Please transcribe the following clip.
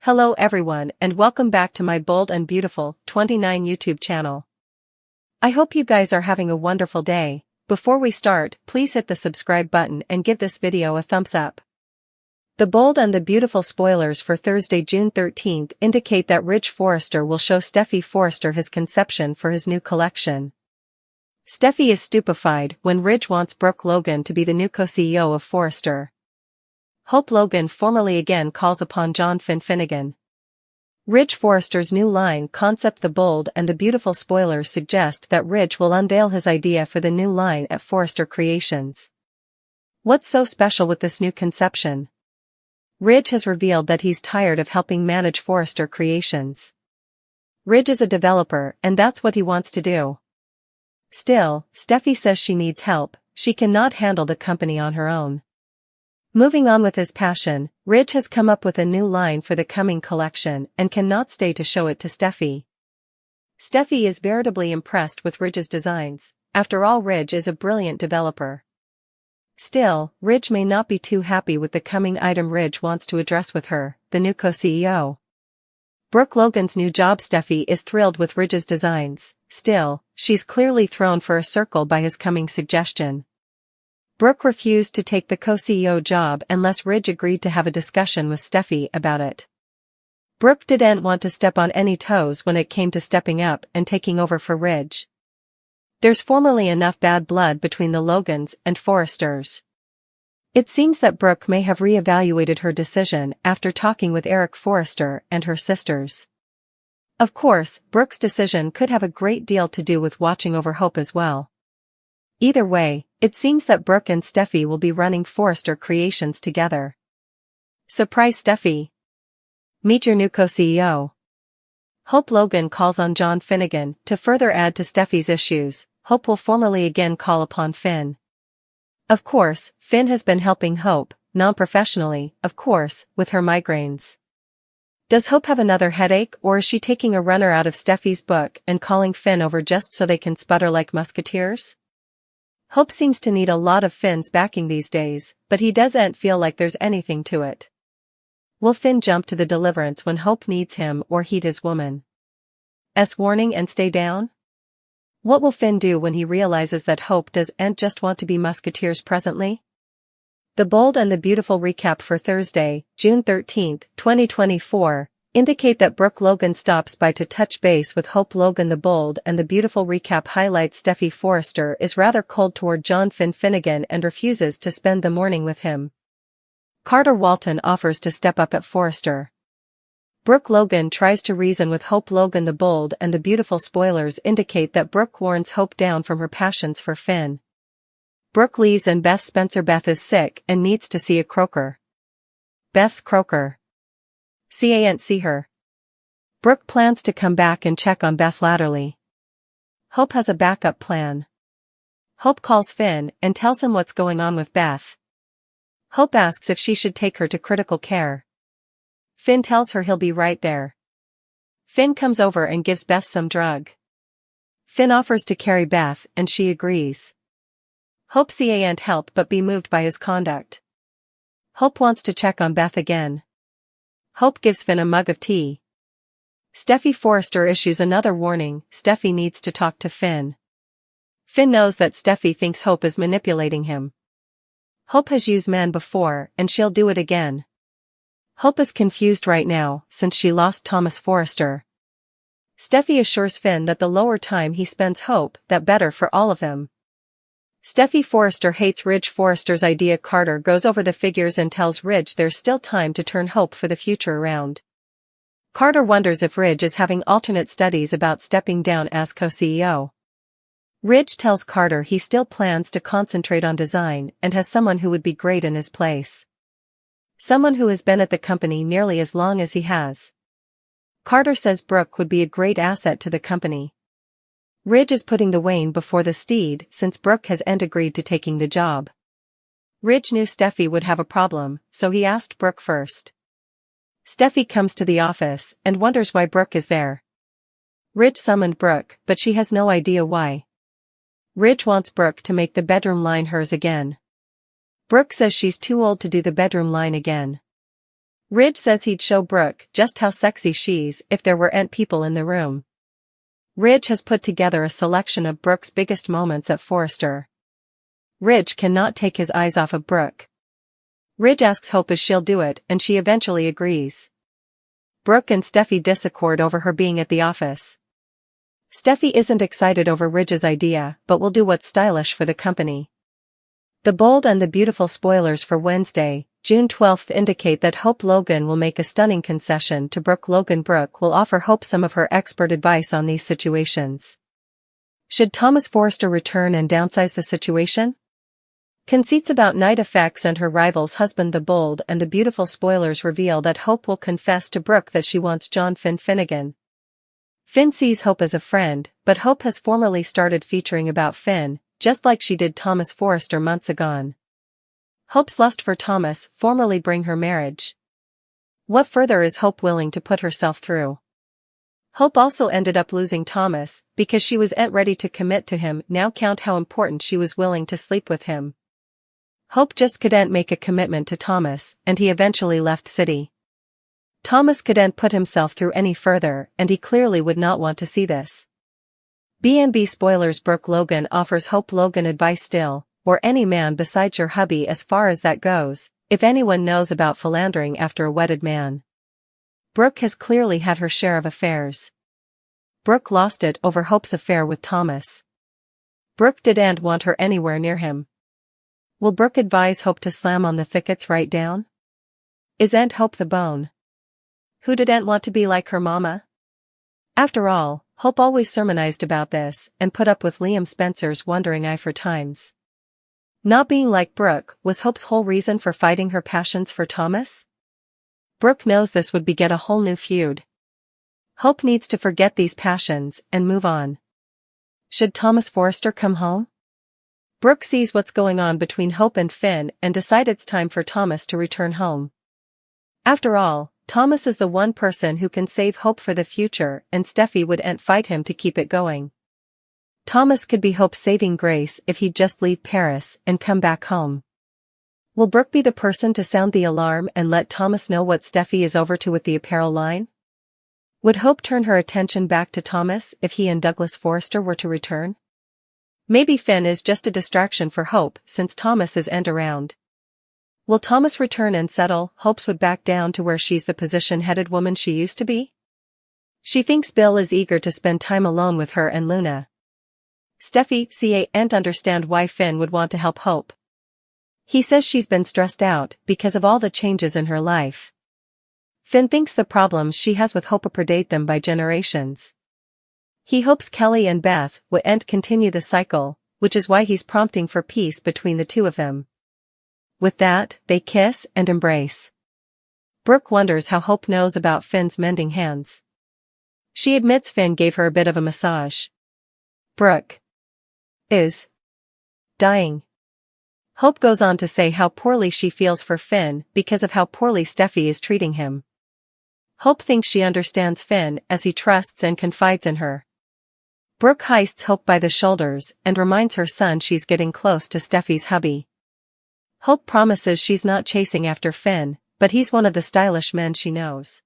Hello everyone and welcome back to my Bold and Beautiful 29 YouTube channel. I hope you guys are having a wonderful day. Before we start, please hit the subscribe button and give this video a thumbs up. The Bold and the Beautiful spoilers for Thursday, June 13th indicate that Ridge Forrester will show Steffy Forrester his conception for his new collection. Steffy is stupefied when Ridge wants Brooke Logan to be the new co-CEO of Forrester. Hope Logan formally again calls upon John Finnegan. Ridge Forrester's new line concept. The Bold and the Beautiful spoilers suggest that Ridge will unveil his idea for the new line at Forrester Creations. What's so special with this new conception? Ridge has revealed that he's tired of helping manage Forrester Creations. Ridge is a developer and that's what he wants to do. Still, Steffy says she needs help, she cannot handle the company on her own. Moving on with his passion, Ridge has come up with a new line for the coming collection and cannot stay to show it to Steffy. Steffy is veritably impressed with Ridge's designs. After all, Ridge is a brilliant developer. Still, Ridge may not be too happy with the coming item Ridge wants to address with her, the new co-CEO. Brooke Logan's new job. Steffy is thrilled with Ridge's designs. Still, she's clearly thrown for a circle by his coming suggestion. Brooke refused to take the co-CEO job unless Ridge agreed to have a discussion with Steffy about it. Brooke didn't want to step on any toes when it came to stepping up and taking over for Ridge. There's formerly enough bad blood between the Logans and Forresters. It seems that Brooke may have re-evaluated her decision after talking with Eric Forrester and her sisters. Of course, Brooke's decision could have a great deal to do with watching over Hope as well. Either way, it seems that Brooke and Steffy will be running Forrester Creations together. Surprise Steffy! Meet your new co-CEO. Hope Logan calls on John Finnegan to further add to Steffy's issues. Hope will formally again call upon Finn. Of course, Finn has been helping Hope, non-professionally, of course, with her migraines. Does Hope have another headache, or is she taking a runner out of Steffy's book and calling Finn over just so they can sputter like musketeers? Hope seems to need a lot of Finn's backing these days, but he doesn't feel like there's anything to it. Will Finn jump to the deliverance when Hope needs him or heed his woman's warning and stay down? What will Finn do when he realizes that Hope doesn't just want to be musketeers presently? The Bold and the Beautiful recap for Thursday, June 13th, 2024, indicate that Brooke Logan stops by to touch base with Hope Logan. The Bold and the Beautiful recap highlights Steffy Forrester is rather cold toward John Finnegan and refuses to spend the morning with him. Carter Walton offers to step up at Forrester. Brooke Logan tries to reason with Hope Logan. The Bold and the Beautiful spoilers indicate that Brooke warns Hope down from her passions for Finn. Brooke leaves and Beth Spencer. Beth is sick and needs to see a croaker. Beth's croaker. Can't see her. Brooke plans to come back and check on Beth latterly. Hope has a backup plan. Hope calls Finn and tells him what's going on with Beth. Hope asks if she should take her to critical care. Finn tells her he'll be right there. Finn comes over and gives Beth some drug. Finn offers to carry Beth and she agrees. Hope can't help but be moved by his conduct. Hope wants to check on Beth again. Hope gives Finn a mug of tea. Steffy Forrester issues another warning. Steffy needs to talk to Finn. Finn knows that Steffy thinks Hope is manipulating him. Hope has used men before and she'll do it again. Hope is confused right now since she lost Thomas Forrester. Steffy assures Finn that the lower time he spends Hope, that better for all of them. Steffy Forrester hates Ridge Forrester's idea. Carter goes over the figures and tells Ridge there's still time to turn Hope for the future around. Carter wonders if Ridge is having alternate studies about stepping down as co-CEO. Ridge tells Carter he still plans to concentrate on design and has someone who would be great in his place. Someone who has been at the company nearly as long as he has. Carter says Brooke would be a great asset to the company. Ridge is putting the wain before the steed since Brooke hasn't agreed to taking the job. Ridge knew Steffy would have a problem, so he asked Brooke first. Steffy comes to the office and wonders why Brooke is there. Ridge summoned Brooke, but she has no idea why. Ridge wants Brooke to make the bedroom line hers again. Brooke says she's too old to do the bedroom line again. Ridge says he'd show Brooke just how sexy she's if there weren't people in the room. Ridge has put together a selection of Brooke's biggest moments at Forrester. Ridge cannot take his eyes off of Brooke. Ridge asks Hope if she'll do it, and she eventually agrees. Brooke and Steffy disaccord over her being at the office. Steffy isn't excited over Ridge's idea, but will do what's stylish for the company. The Bold and the Beautiful spoilers for Wednesday, June 12th indicate that Hope Logan will make a stunning concession to Brooke. Brooke will offer Hope some of her expert advice on these situations. Should Thomas Forrester return and downsize the situation? Conceits about night effects and her rival's husband. The Bold and the Beautiful spoilers reveal that Hope will confess to Brooke that she wants John Finnegan. Finn sees Hope as a friend, but Hope has formally started featuring about Finn, just like she did Thomas Forrester months ago. Hope's lust for Thomas formally bring her marriage. What further is Hope willing to put herself through? Hope also ended up losing Thomas because she wasn't ready to commit to him. Now count how important she was willing to sleep with him. Hope just couldn't make a commitment to Thomas, and he eventually left city. Thomas couldn't put himself through any further, and he clearly would not want to see this. B&B spoilers. Brooke Logan offers Hope Logan advice still, or any man besides your hubby as far as that goes, if anyone knows about philandering after a wedded man. Brooke has clearly had her share of affairs. Brooke lost it over Hope's affair with Thomas. Brooke didn't want her anywhere near him. Will Brooke advise Hope to slam on the thickets right down? Isn't Hope the bone? Who didn't want to be like her mama? After all, Hope always sermonized about this and put up with Liam Spencer's wandering eye for times. Not being like Brooke was Hope's whole reason for fighting her passions for Thomas? Brooke knows this would beget a whole new feud. Hope needs to forget these passions and move on. Should Thomas Forrester come home? Brooke sees what's going on between Hope and Finn and decides it's time for Thomas to return home. After all, Thomas is the one person who can save Hope for the future, and Steffy wouldn't fight him to keep it going. Thomas could be Hope's saving grace if he'd just leave Paris and come back home. Will Brooke be the person to sound the alarm and let Thomas know what Steffy is over to with the apparel line? Would Hope turn her attention back to Thomas if he and Douglas Forrester were to return? Maybe Finn is just a distraction for Hope since Thomas isn't around. Will Thomas return and settle Hope's would back down to where she's the position-headed woman she used to be? She thinks Bill is eager to spend time alone with her and Luna. Steffy can't understand why Finn would want to help Hope. He says she's been stressed out because of all the changes in her life. Finn thinks the problems she has with Hope predate them by generations. He hopes Kelly and Beth won't continue the cycle, which is why he's prompting for peace between the two of them. With that, they kiss and embrace. Brooke wonders how Hope knows about Finn's mending hands. She admits Finn gave her a bit of a massage. Brooke is dying. Hope goes on to say how poorly she feels for Finn because of how poorly Steffy is treating him. Hope thinks she understands Finn as he trusts and confides in her. Brooke heists Hope by the shoulders and reminds her son she's getting close to Steffy's hubby. Hope promises she's not chasing after Finn, but he's one of the stylish men she knows.